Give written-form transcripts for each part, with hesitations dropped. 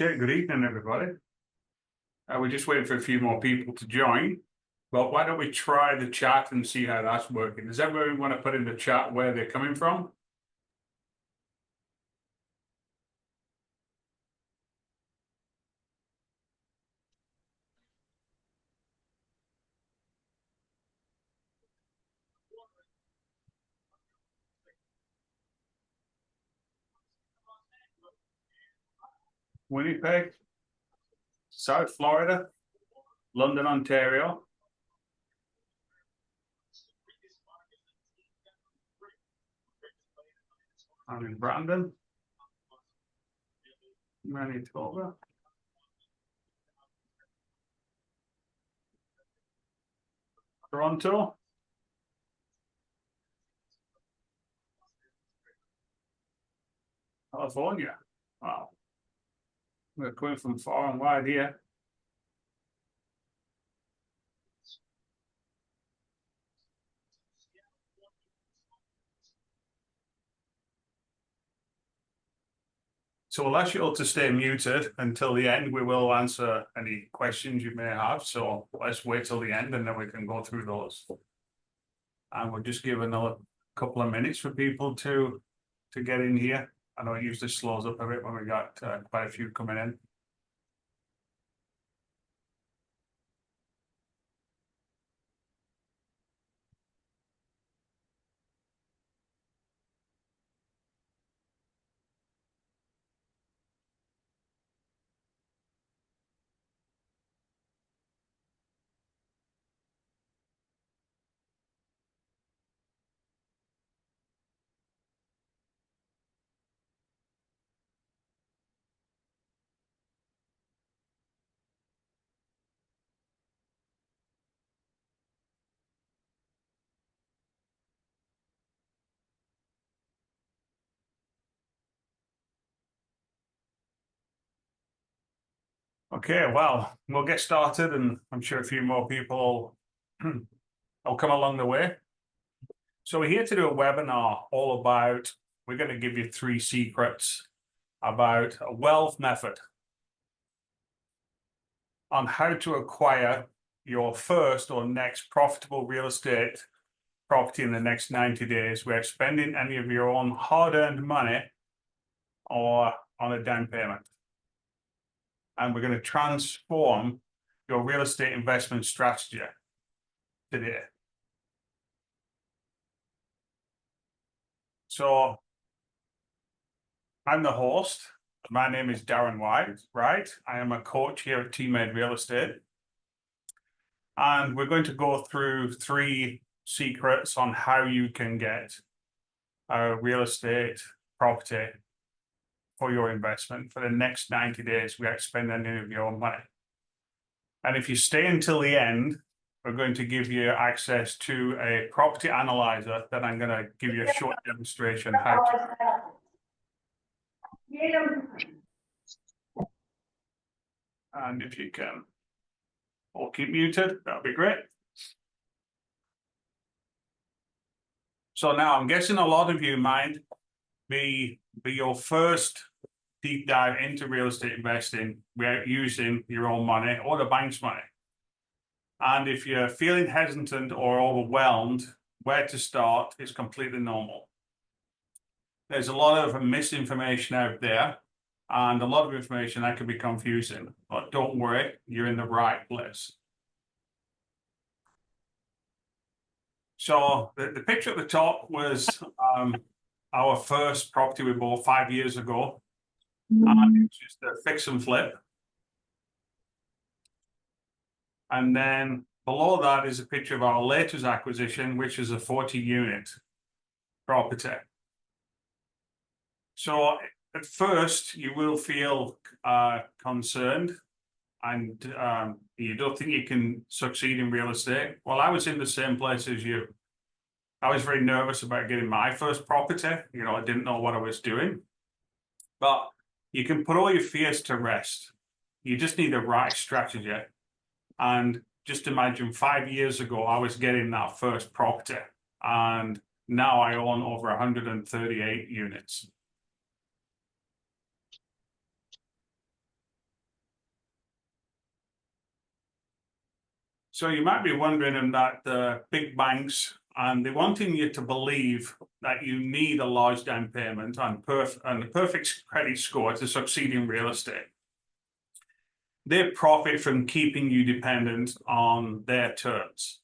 Okay, good evening, everybody. We're just waiting for a few more people to join. But why don't we try the chat and see how that's working? Does everybody want to put in the chat where they're coming from? Winnipeg, South Florida, London, Ontario. I'm in Brandon, Manitoba. Toronto. California. Wow. We're coming from far and wide here. So we'll ask you all to stay muted until the end. We will answer any questions you may have. So let's wait till the end and then we can go through those. And we'll just give another couple of minutes for people to get in here. I know it usually slows up a bit when we got quite a few coming in. Okay, well, we'll get started and I'm sure a few more people will come along the way. So we're here to do a webinar all about, we're going to give you 3 secrets about a wealth method on how to acquire your first or next profitable real estate property in the next 90 days without spending any of your own hard-earned money or on a down payment. And we're going to transform your real estate investment strategy today. So I'm the host. My name is Darren Wright. I am a coach here at Teammade Real Estate. And we're going to go through 3 secrets on how you can get a real estate property for your investment for the next 90 days without spending any of your own money. And if you stay until the end, we're going to give you access to a property analyzer that I'm going to give you a short demonstration how to. And if you can all keep muted, that'd be great. So now I'm guessing a lot of you might be your first deep dive into real estate investing without using your own money or the bank's money. And if you're feeling hesitant or overwhelmed, where to start is completely normal. There's a lot of misinformation out there and a lot of information that can be confusing, but don't worry, you're in the right place. So the picture at the top was our first property we bought 5 years ago. And it's just a fix and flip. And then below that is a picture of our latest acquisition, which is a 40-unit property. So at first, you will feel concerned and you don't think you can succeed in real estate. Well, I was in the same place as you. I was very nervous about getting my first property. You know, I didn't know what I was doing. But you can put all your fears to rest. You just need the right strategy. And just imagine 5 years ago, I was getting that first property. And now I own over 138 units. So you might be wondering that the big banks and they're wanting you to believe that you need a large down payment and a perfect credit score to succeed in real estate. They profit from keeping you dependent on their terms.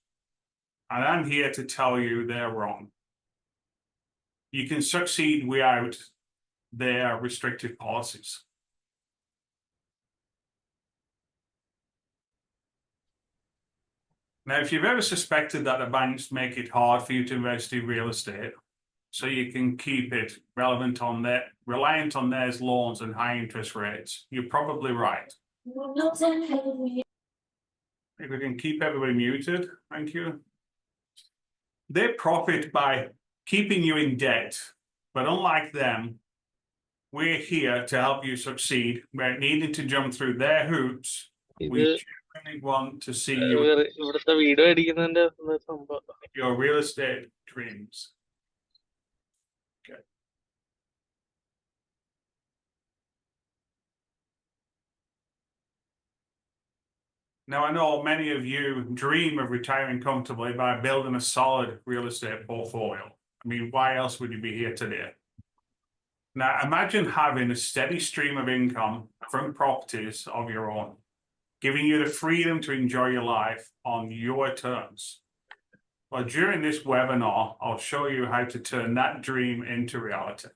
And I'm here to tell you they're wrong. You can succeed without their restrictive policies. Now, if you've ever suspected that the banks make it hard for you to invest in real estate, so you can keep it reliant on their loans and high interest rates, you're probably right. If we can keep everybody muted, thank you. They profit by keeping you in debt, but unlike them, we're here to help you succeed. We're needing to jump through their hoops. We genuinely want to see you your real estate dreams. Okay. Now, I know many of you dream of retiring comfortably by building a solid real estate portfolio. I mean, why else would you be here today? Now, imagine having a steady stream of income from properties of your own, giving you the freedom to enjoy your life on your terms. Well, during this webinar, I'll show you how to turn that dream into reality.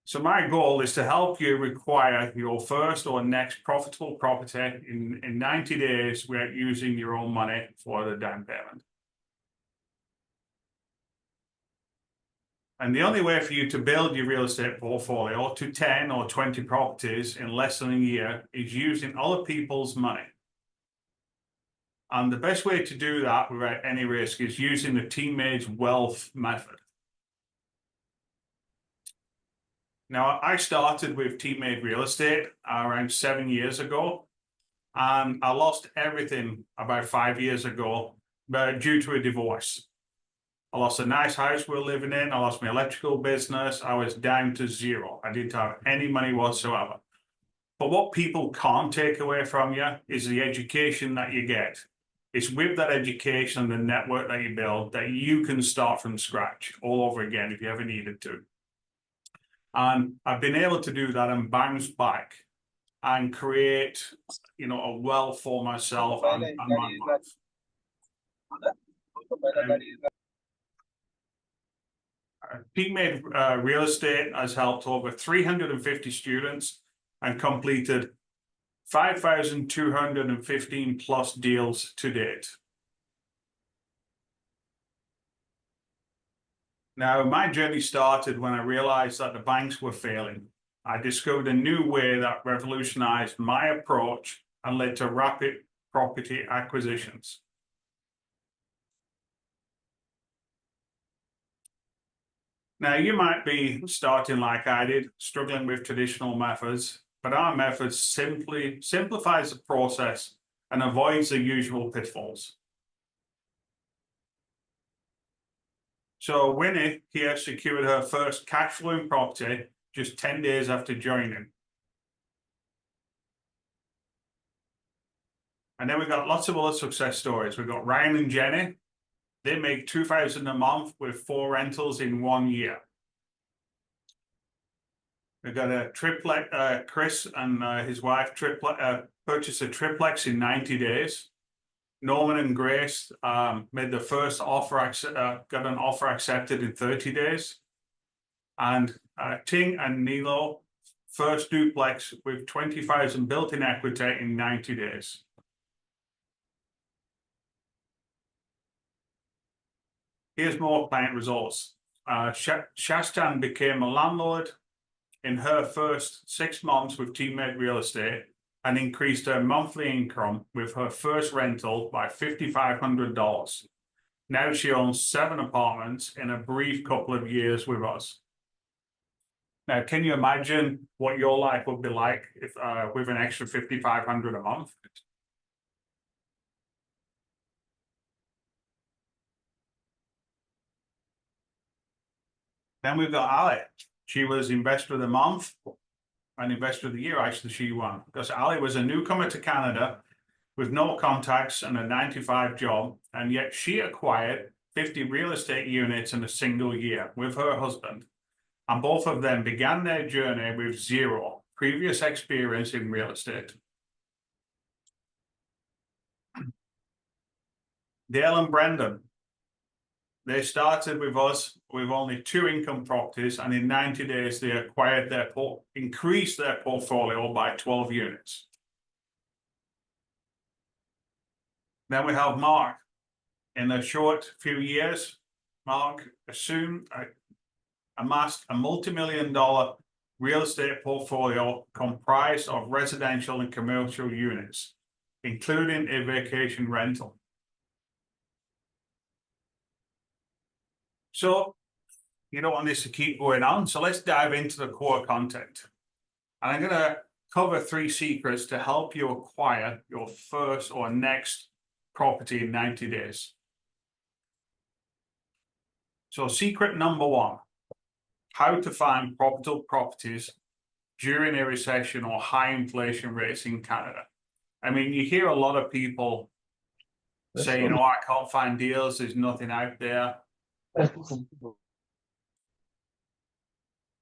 So my goal is to help you acquire your first or next profitable property in 90 days without using your own money for the down payment. And the only way for you to build your real estate portfolio to 10 or 20 properties in less than a year is using other people's money. And the best way to do that without any risk is using the teammates wealth method. Now, I started with teammate real estate around 7 years ago, and I lost everything about 5 years ago due to a divorce. I lost a nice house we were living in. I lost my electrical business. I was down to zero. I didn't have any money whatsoever. But what people can't take away from you is the education that you get. It's with that education and the network that you build that you can start from scratch all over again if you ever needed to. And I've been able to do that and bounce back and create, a wealth for myself and my life. Teammate Real Estate has helped over 350 students and completed 5,215 plus deals to date. Now, my journey started when I realized that the banks were failing. I discovered a new way that revolutionized my approach and led to rapid property acquisitions. Now, you might be starting like I did, struggling with traditional methods, but our method simply simplifies the process and avoids the usual pitfalls. So Winnie here secured her first cash flowing property just 10 days after joining. And then we got lots of other success stories. We've got Ryan and Jenny. They make $2,000 a month with 4 rentals in 1 year. We've got a triplex, Chris and his wife purchased a triplex in 90 days. Norman and Grace made the first offer, got an offer accepted in 30 days. And Ting and Nilo, first duplex with 20,000 built-in equity in 90 days. Here's more client results. Shastan became a landlord in her first 6 months with Teammate Real Estate and increased her monthly income with her first rental by $5,500. Now she owns 7 apartments in a brief couple of years with us. Now, can you imagine what your life would be like if with an extra $5,500 a month? Then we've got Ali. She was Investor of the Month and Investor of the Year, actually, she won. Because Ali was a newcomer to Canada with no contacts and a 9-to-5 job, and yet she acquired 50 real estate units in a single year with her husband. And both of them began their journey with zero previous experience in real estate. Dale and Brendan, they started with us with only 2 income properties, and in 90 days, they acquired increased their portfolio by 12 units. Then we have Mark. In a short few years, Mark amassed a multi-million-dollar real estate portfolio comprised of residential and commercial units, including a vacation rental. So you don't want this to keep going on, so let's dive into the core content. And I'm going to cover 3 secrets to help you acquire your first or next property in 90 days. So secret number 1, how to find profitable properties during a recession or high inflation rates in Canada. I mean, you hear a lot of people saying, oh, I can't find deals, there's nothing out there.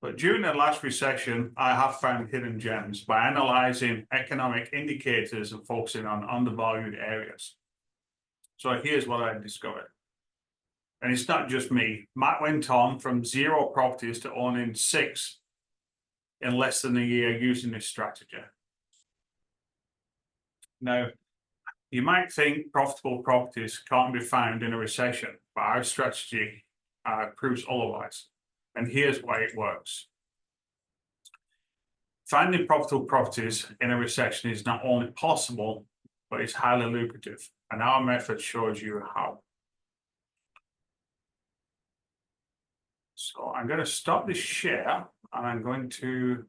But during the last recession, I have found hidden gems by analyzing economic indicators and focusing on undervalued areas. So here's what I discovered. And it's not just me. Matt went on from 0 properties to owning 6 in less than a year using this strategy. Now, you might think profitable properties can't be found in a recession, but our strategy proves otherwise. And here's why it works. Finding profitable properties in a recession is not only possible, but it's highly lucrative. And our method shows you how. So I'm going to stop this share, and I'm going to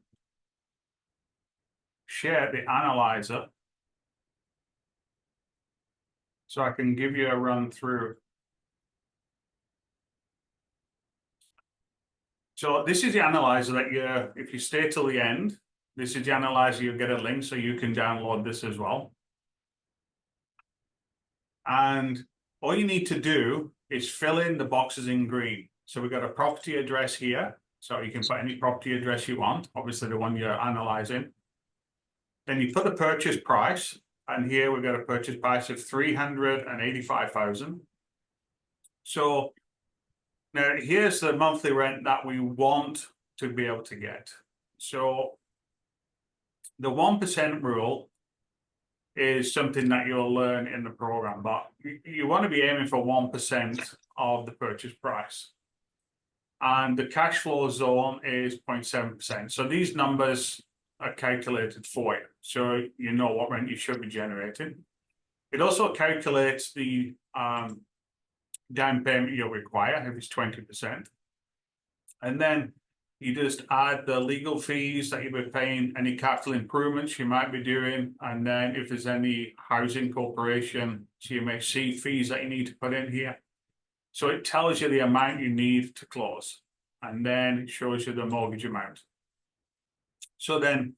share the analyzer so I can give you a run through. So this is the analyzer that if you stay till the end, this is the analyzer, you'll get a link so you can download this as well. And all you need to do is fill in the boxes in green. So we've got a property address here. So you can put any property address you want, obviously the one you're analyzing. Then you put the purchase price, and here we've got a purchase price of $385,000. So now here's the monthly rent that we want to be able to get. So the 1% rule is something that you'll learn in the program, but you want to be aiming for 1% of the purchase price. And the cash flow zone is 0.7%. So these numbers are calculated for you, so you know what rent you should be generating. It also calculates the down payment you'll require if it's 20%. And then you just add the legal fees that you'll be paying, any capital improvements you might be doing, and then if there's any housing corporation, CMHC fees that you need to put in here. So it tells you the amount you need to close, and then it shows you the mortgage amount. So then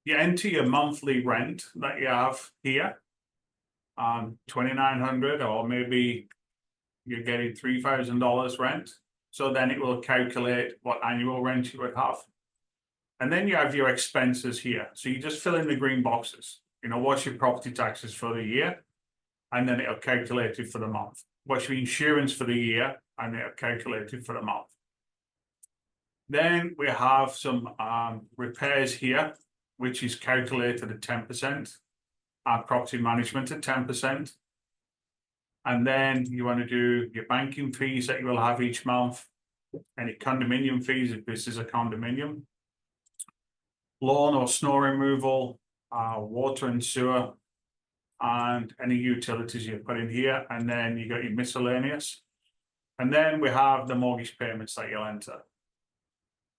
you enter your monthly rent that you have here, $2,900, or maybe you're getting $3,000 rent. So then it will calculate what annual rent you would have. And then you have your expenses here. So you just fill in the green boxes. You know, what's your property taxes for the year? And then it'll calculate it for the month. What's your insurance for the year? And it'll calculate it for the month. Then we have some repairs here, which is calculated at 10%, and property management at 10%. And then you want to do your banking fees that you will have each month, any condominium fees if this is a condominium, lawn or snow removal, water and sewer, and any utilities you put in here. And then you got your miscellaneous. And then we have the mortgage payments that you'll enter.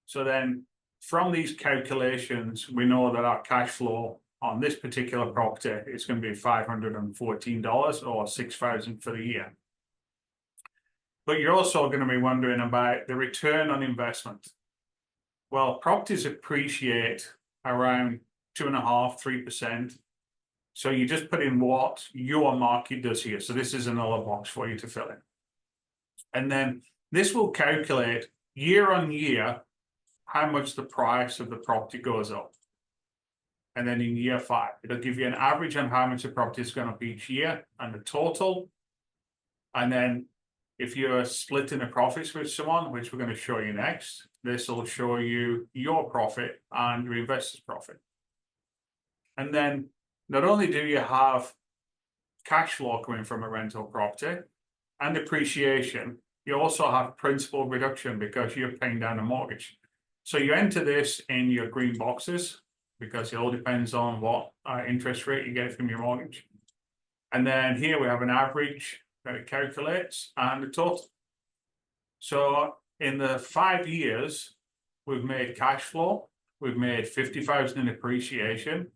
So then from these calculations, we know that our cash flow on this particular property is going to be $514 or $6,000 for the year. But you're also going to be wondering about the return on investment. Well, properties appreciate around 2.5%, 3%. So you just put in what your market does here. So this is another box for you to fill in. And then this will calculate year on year how much the price of the property goes up. And then in year 5, it'll give you an average on how much the property is going up each year and the total. And then if you're splitting the profits with someone, which we're going to show you next, this will show you your profit and your investor's profit. And then not only do you have cash flow coming from a rental property and depreciation, you also have principal reduction because you're paying down a mortgage. So you enter this in your green boxes because it all depends on what interest rate you get from your mortgage. And then here we have an average that it calculates and the total. So in the 5 years, we've made cash flow, we've made 50,000 in depreciation,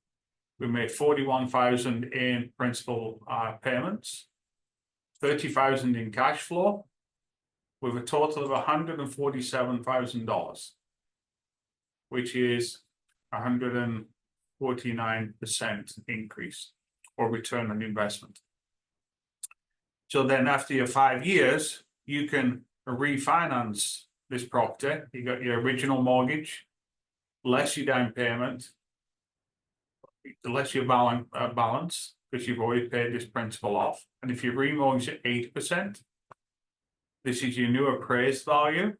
we've made 41,000 in principal payments, 30,000 in cash flow, with a total of $147,000, which is 149% increase or return on investment. So then after your 5 years, you can refinance this property. You got your original mortgage, less your down payment, less your balance, because you've already paid this principal off. And if you remortgage at 8%, this is your new appraised value,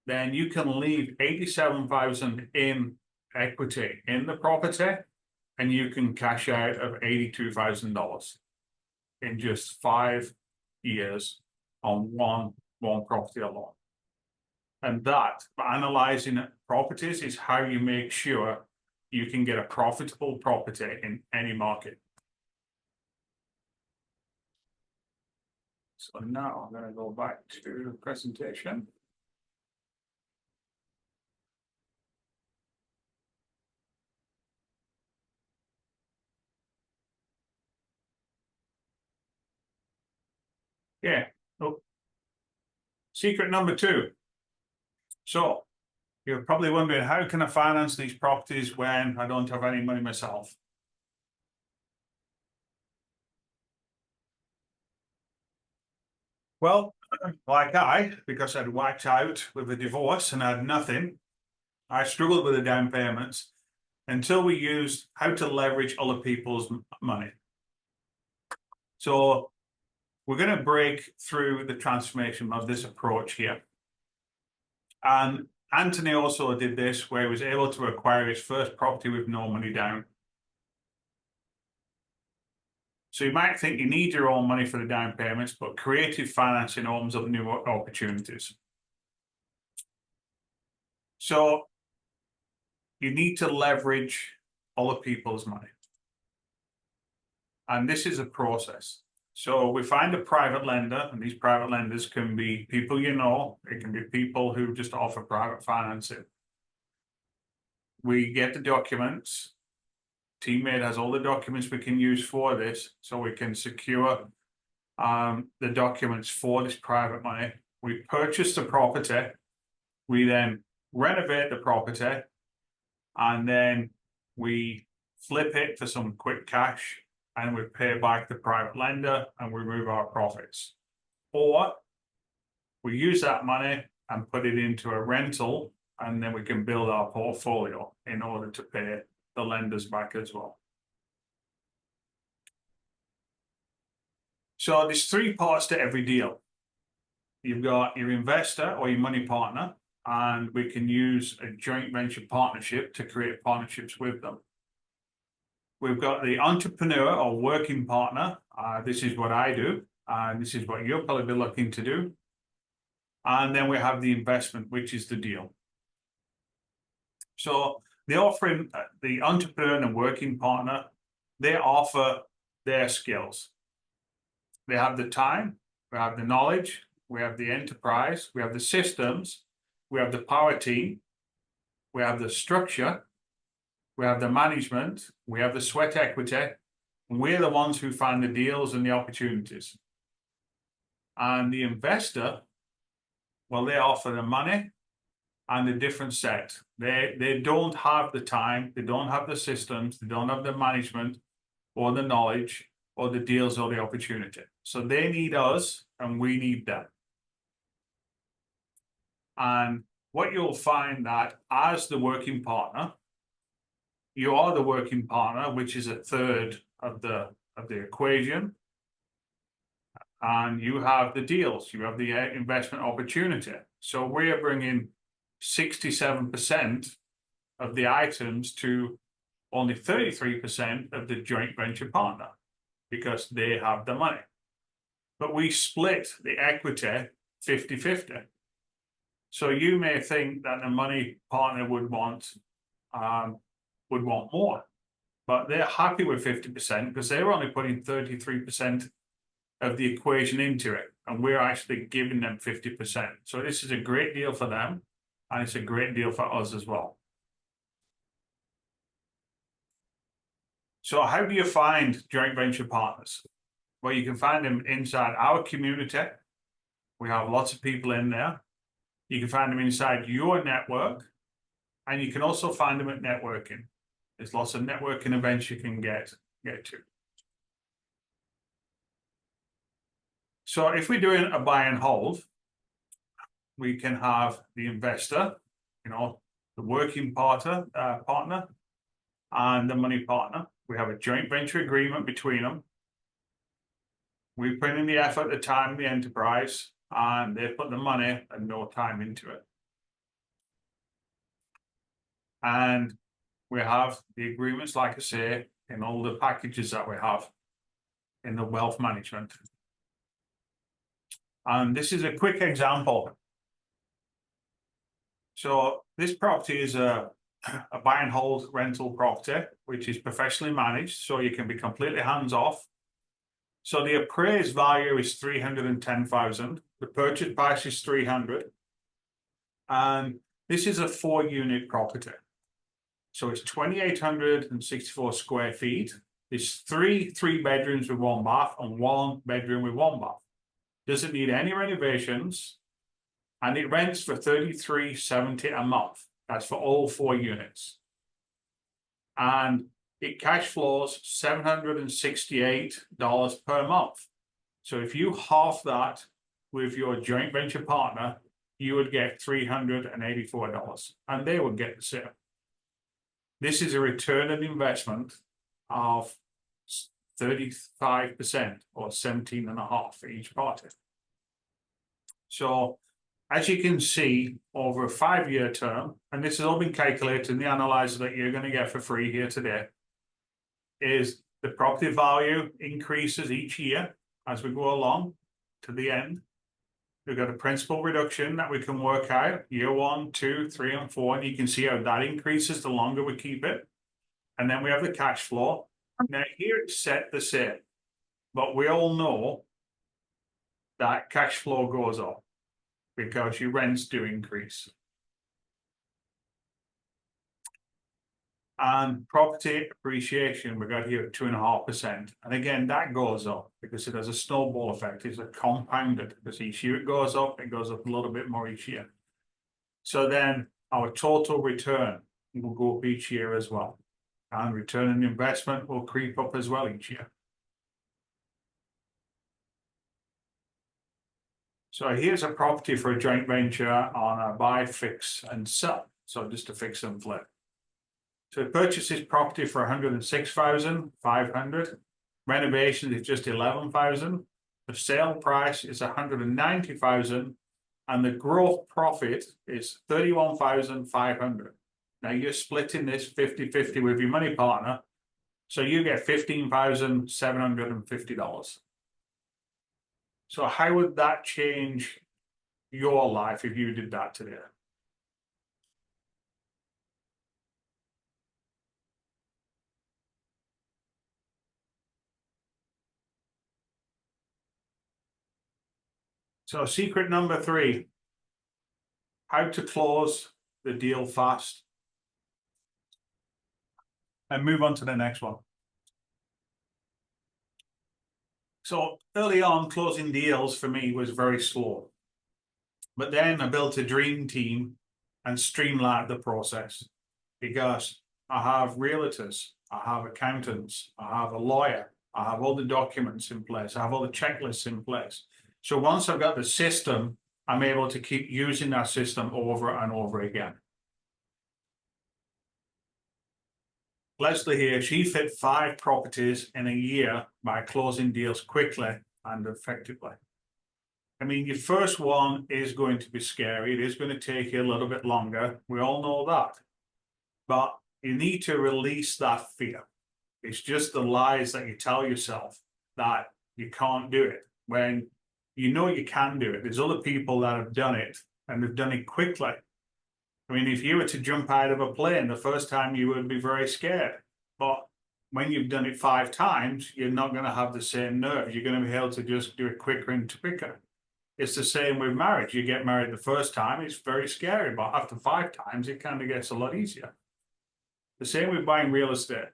then you can leave 87,000 in equity in the property, and you can cash out of $82,000 in just 5 years on one property alone. And that, by analyzing properties, is how you make sure you can get a profitable property in any market. So now I'm going to go back to the presentation. Yeah. Oh. Secret number 2. So you're probably wondering, how can I finance these properties when I don't have any money myself? Well, like because I'd wiped out with a divorce and I had nothing, I struggled with the down payments until we used how to leverage other people's money. So we're going to break through the transformation of this approach here. And Anthony also did this, where he was able to acquire his first property with no money down. So you might think you need your own money for the down payments, but creative financing opens up new opportunities. So you need to leverage other people's money. And this is a process. So we find a private lender, and these private lenders can be people you know, it can be people who just offer private financing. We get the documents. Teammate has all the documents we can use for this, so we can secure the documents for this private money. We purchase the property, we then renovate the property, and then we flip it for some quick cash, and we pay back the private lender and we remove our profits. Or we use that money and put it into a rental, and then we can build our portfolio in order to pay the lenders back as well. So there's 3 parts to every deal. You've got your investor or your money partner, and we can use a joint venture partnership to create partnerships with them. We've got the entrepreneur or working partner. This is what I do, and this is what you'll probably be looking to do. And then we have the investment, which is the deal. So the offering, the entrepreneur and working partner, they offer their skills. They have the time, we have the knowledge, we have the enterprise, we have the systems, we have the power team, we have the structure, we have the management, we have the sweat equity, and we're the ones who find the deals and the opportunities. And the investor, well, they offer the money and a different set. They don't have the time, they don't have the systems, they don't have the management or the knowledge or the deals or the opportunity. So they need us and we need them. And what you'll find that as the working partner, you are the working partner, which is a third of the equation. And you have the deals, you have the investment opportunity. So we are bringing 67% of the items to only 33% of the joint venture partner because they have the money. But we split the equity 50-50. So you may think that the money partner would want more, but they're happy with 50% because they're only putting 33% of the equation into it, and we're actually giving them 50%. So this is a great deal for them, and it's a great deal for us as well. So how do you find joint venture partners? Well, you can find them inside our community. We have lots of people in there. You can find them inside your network, and you can also find them at networking. There's lots of networking events you can get to. So if we're doing a buy and hold, we can have the investor, the working partner, and the money partner. We have a joint venture agreement between them. We put in the effort, the time, the enterprise, and they put the money and no time into it. And we have the agreements, like I say, in all the packages that we have in the wealth management. And this is a quick example. So this property is a buy and hold rental property, which is professionally managed, so you can be completely hands-off. So the appraised value is 310,000. The purchase price is 300. And this is a 4-unit property. So it's 2,864 square feet. It's three bedrooms with 1 bath and 1 bedroom with 1 bath. Doesn't need any renovations, and it rents for $33.70 a month. That's for all 4 units. And it cash flows $768 per month. So if you half that with your joint venture partner, you would get $384, and they would get the same. This is a return on investment of 35% or 17.5 for each party. So as you can see, over a 5-year term, and this has all been calculated in the analyzer that you're going to get for free here today, is the property value increases each year as we go along to the end. We've got a principal reduction that we can work out year 1, 2, 3, and 4, and you can see how that increases the longer we keep it. And then we have the cash flow. Now here it's set the same, but we all know that cash flow goes up because your rents do increase. And property appreciation, we got here at 2.5%. And again, that goes up because it has a snowball effect. It's a compounded, because each year it goes up a little bit more each year. So then our total return will go up each year as well. And return on investment will creep up as well each year. So here's a property for a joint venture on a buy, fix, and sell. So just a fix and flip. So it purchases property for $106,500. Renovation is just $11,000. The sale price is $190,000, and the gross profit is $31,500. Now you're splitting this 50-50 with your money partner, so you get $15,750. So how would that change your life if you did that today? So secret number 3, how to close the deal fast. And move on to the next one. So early on, closing deals for me was very slow. But then I built a dream team and streamlined the process because I have realtors, I have accountants, I have a lawyer, I have all the documents in place, I have all the checklists in place. So once I've got the system, I'm able to keep using that system over and over again. Leslie here, she fit 5 properties in a year by closing deals quickly and effectively. I mean, your first one is going to be scary. It is going to take you a little bit longer. We all know that. But you need to release that fear. It's just the lies that you tell yourself that you can't do it when you know you can do it. There's other people that have done it and they've done it quickly. I mean, if you were to jump out of a plane the first time, you would be very scared. But when you've done it 5 times, you're not going to have the same nerve. You're going to be able to just do it quicker and quicker. It's the same with marriage. You get married the first time, it's very scary, but after 5 times, it kind of gets a lot easier. The same with buying real estate.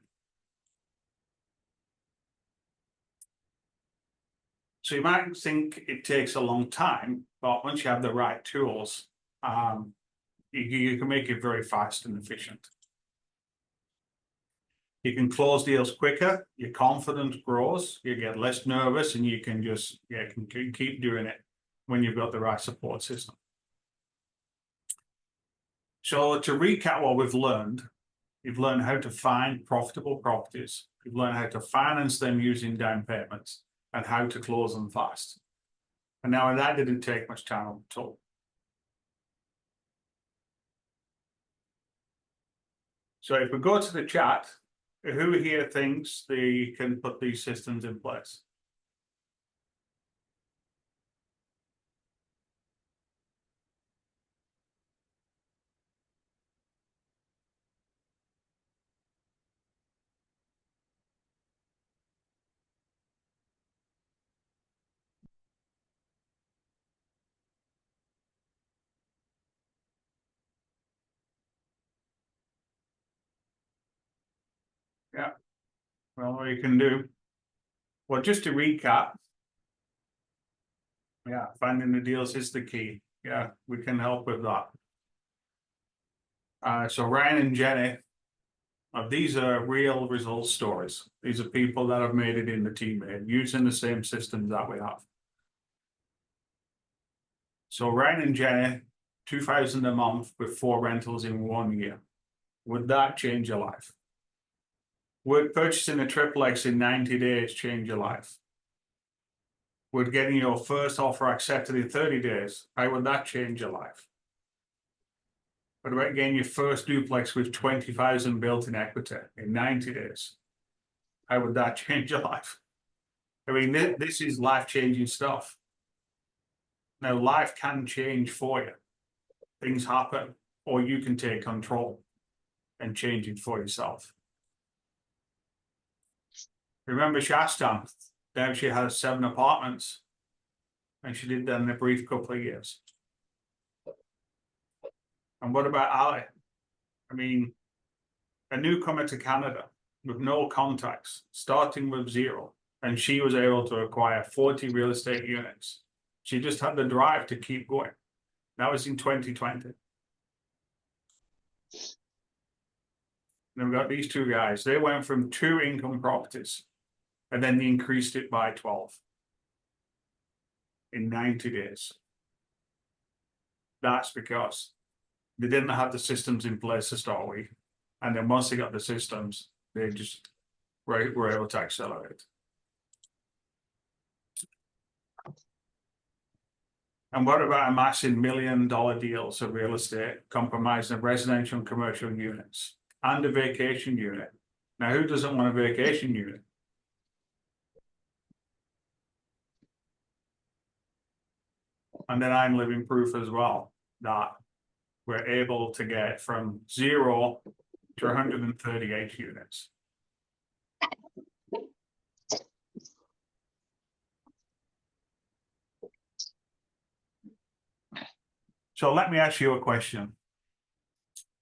So you might think it takes a long time, but once you have the right tools, you can make it very fast and efficient. You can close deals quicker, your confidence grows, you get less nervous, and you can just keep doing it when you've got the right support system. So to recap what we've learned, you've learned how to find profitable properties, you've learned how to finance them using down payments, and how to close them fast. And now that didn't take much time at all. So if we go to the chat, who here thinks they can put these systems in place? Yeah, well, what you can do. Well, just to recap, yeah, finding the deals is the key. Yeah, we can help with that. So Ryan and Jenny, these are real result stories. These are people that have made it in the team and using the same systems that we have. So Ryan and Jenny, 2,000 a month with 4 rentals in 1 year. Would that change your life? Would purchasing a triplex in 90 days change your life? Would getting your first offer accepted in 30 days, how would that change your life? What about getting your first duplex with 20,000 built in equity in 90 days? How would that change your life? I mean, this is life-changing stuff. Now, life can change for you. Things happen, or you can take control and change it for yourself. Remember Shastan? Now she has 7 apartments, and she did that in a brief couple of years. And what about Ali? I mean, a newcomer to Canada with no contacts, starting with 0, and she was able to acquire 40 real estate units. She just had the drive to keep going. That was in 2020. Then we've got these 2 guys. They went from 2 income properties, and then they increased it by 12 in 90 days. That's because they didn't have the systems in place to start with. And then once they got the systems, they just were able to accelerate. And what about amassing $1 million deals of real estate, compromising residential and commercial units and a vacation unit? Now, who doesn't want a vacation unit? And then I'm living proof as well that we're able to get from 0 to 138 units. So let me ask you a question.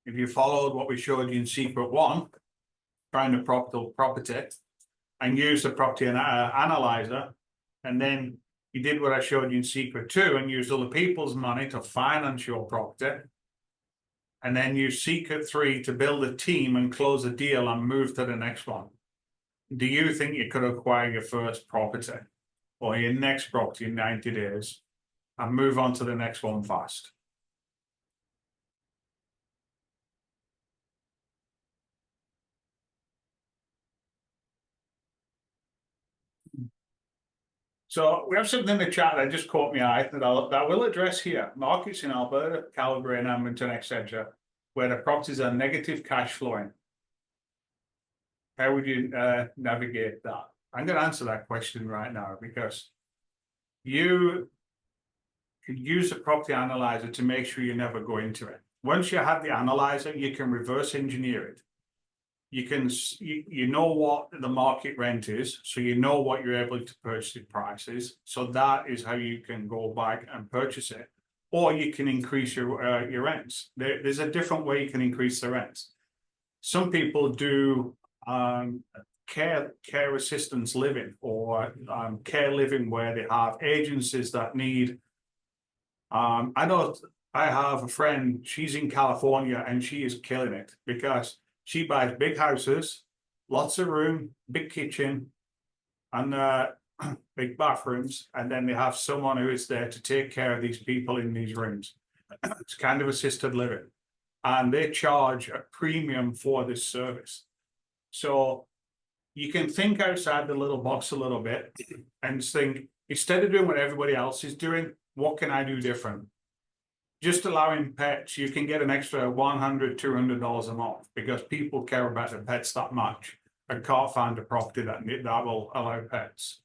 If you followed what we showed you in Secret 1, find a profitable property and use the property analyzer and then you did what I showed you in secret 2 and used other people's money to finance your property, and then use secret 3 to build a team and close a deal and move to the next one, do you think you could acquire your first property or your next property in 90 days and move on to the next one fast? So we have something in the chat that just caught my eye that I will address here. Markets in Alberta, Calgary, and Edmonton, etc., where the properties are negative cash flowing. How would you navigate that? I'm going to answer that question right now because you can use a property analyzer to make sure you never go into it. Once you have the analyzer, you can reverse engineer it. You know what the market rent is, so you know what you're able to purchase at prices. So that is how you can go back and purchase it, or you can increase your rents. There's a different way you can increase the rents. Some people do care assistance living or care living where they have agencies that need. I know I have a friend. She's in California and she is killing it because she buys big houses, lots of room, big kitchen, and big bathrooms. And then they have someone who is there to take care of these people in these rooms. It's kind of assisted living. And they charge a premium for this service. So you can think outside the little box a little bit and think, instead of doing what everybody else is doing, what can I do different? Just allowing pets, you can get an extra $100, $200 a month because people care about their pets that much and can't find a property that will allow pets.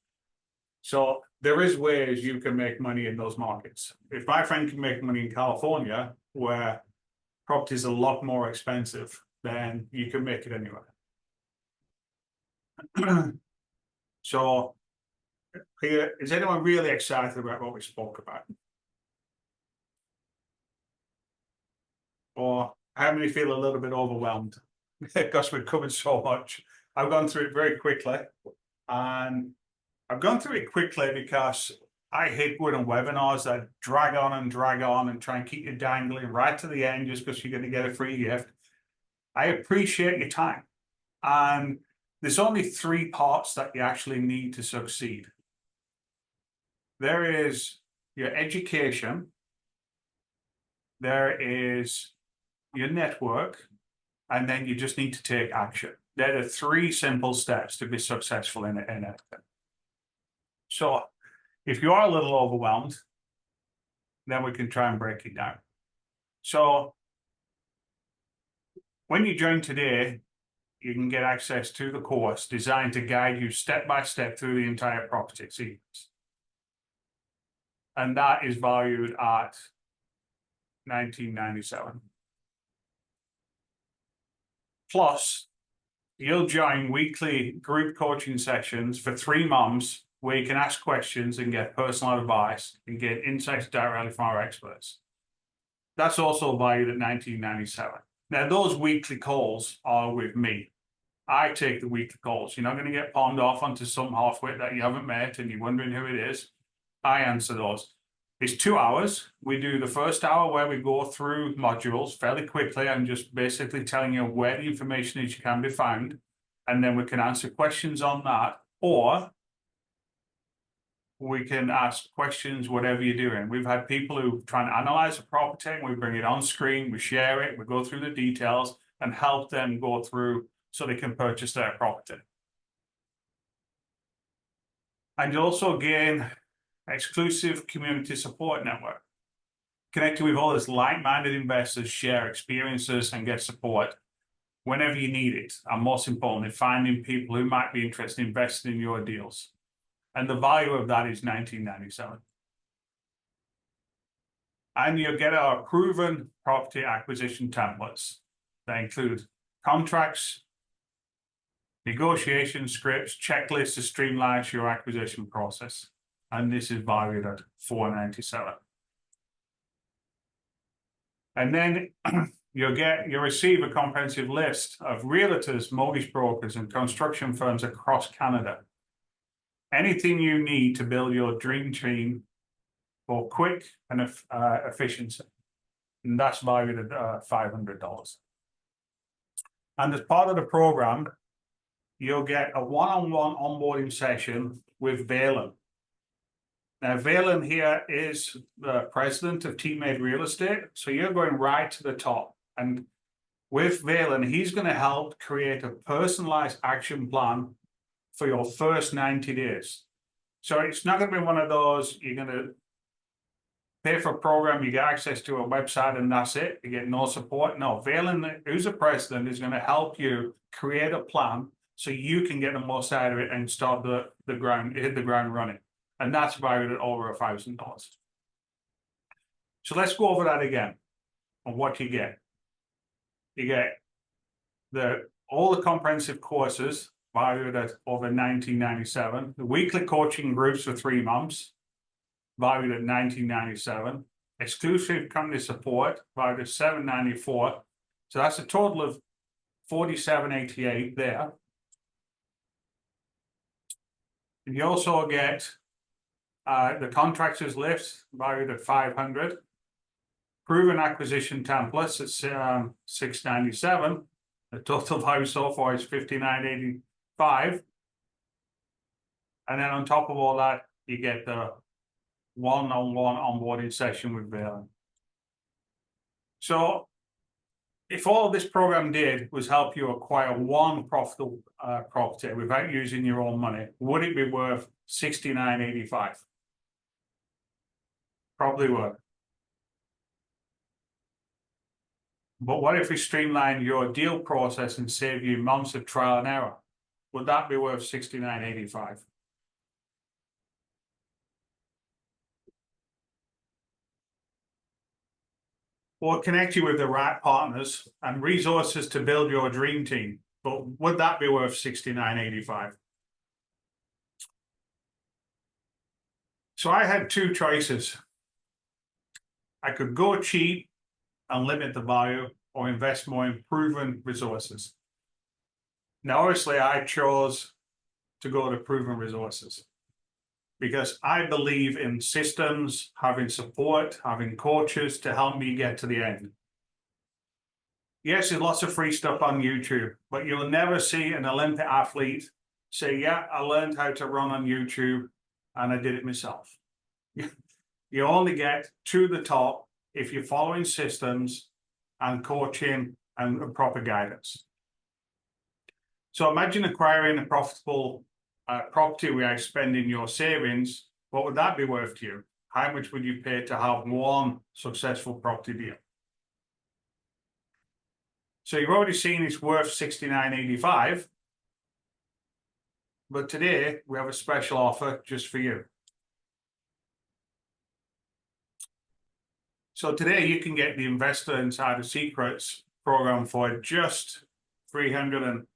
So there is ways you can make money in those markets. If my friend can make money in California, where properties are a lot more expensive, then you can make it anywhere. So here, is anyone really excited about what we spoke about? Or how many feel a little bit overwhelmed because we've covered so much? I've gone through it very quickly, and I've gone through it quickly because I hate going on webinars that drag on and try and keep you dangling right to the end just because you're going to get a free gift. I appreciate your time, and there's only 3 parts that you actually need to succeed. There is your education, there is your network, and then you just need to take action. There are 3 simple steps to be successful in anything. So if you are a little overwhelmed, then we can try and break it down. So when you join today, you can get access to the course designed to guide you step by step through the entire property sequence. And that is valued at $19.97. Plus, you'll join weekly group coaching sessions for 3 months where you can ask questions and get personal advice and get insights directly from our experts. That's also valued at $19.97. Now, those weekly calls are with me. I take the weekly calls. You're not going to get palmed off onto some halfwit that you haven't met and you're wondering who it is. I answer those. It's 2 hours. We do the first hour where we go through modules fairly quickly and just basically telling you where the information is can be found. And then we can answer questions on that, or we can ask questions, whatever you're doing. We've had people who try and analyze a property, and we bring it on screen, we share it, we go through the details and help them go through so they can purchase their property. And you also gain exclusive community support network. Connecting with others, like-minded investors, share experiences and get support whenever you need it. And most importantly, finding people who might be interested in investing in your deals. And the value of that is $19.97. And you'll get our proven property acquisition templates. They include contracts, negotiation scripts, checklists to streamline your acquisition process. And this is valued at $4.97. And then you'll receive a comprehensive list of realtors, mortgage brokers, and construction firms across Canada. anything you need to build your dream team for quick and efficiency. And that's valued at $500. And as part of the program, you'll get a one-on-one onboarding session with Valen. Now, Valen here is the president of Teammate Real Estate. So you're going right to the top. And with Valen, he's going to help create a personalized action plan for your first 90 days. So it's not going to be one of those, you're going to pay for a program, you get access to a website and that's it. You get no support. No, Valen, who's the president, is going to help you create a plan so you can get the most out of it and start hit the ground running. And that's valued at over $1,000. So let's go over that again on what you get. You get all the comprehensive courses valued at over $19.97. The weekly coaching groups for 3 months, valued at $19.97. Exclusive company support, valued at $7.94. So that's a total of $47.88 there. And you also get the contractors list, valued at $500. Proven acquisition templates at $6.97. The total value so far is $59.85. And then on top of all that, you get the one-on-one onboarding session with Valen. So if all this program did was help you acquire one profitable property without using your own money, would it be worth $69.85? Probably would. But what if we streamline your deal process and save you months of trial and error? Would that be worth $69.85? Or connect you with the right partners and resources to build your dream team. But would that be worth $69.85? So I had 2 choices. I could go cheap and limit the value, or invest more in proven resources. Now, obviously, I chose to go to proven resources because I believe in systems, having support, having coaches to help me get to the end. Yes, there's lots of free stuff on YouTube, but you'll never see an Olympic athlete say, yeah, I learned how to run on YouTube and I did it myself. You only get to the top if you're following systems and coaching and proper guidance. So imagine acquiring a profitable property without spending your savings. What would that be worth to you? How much would you pay to have one successful property deal? So you've already seen it's worth $69.85. But today we have a special offer just for you. So today you can get the Investor Insider Secrets program for just $3,500.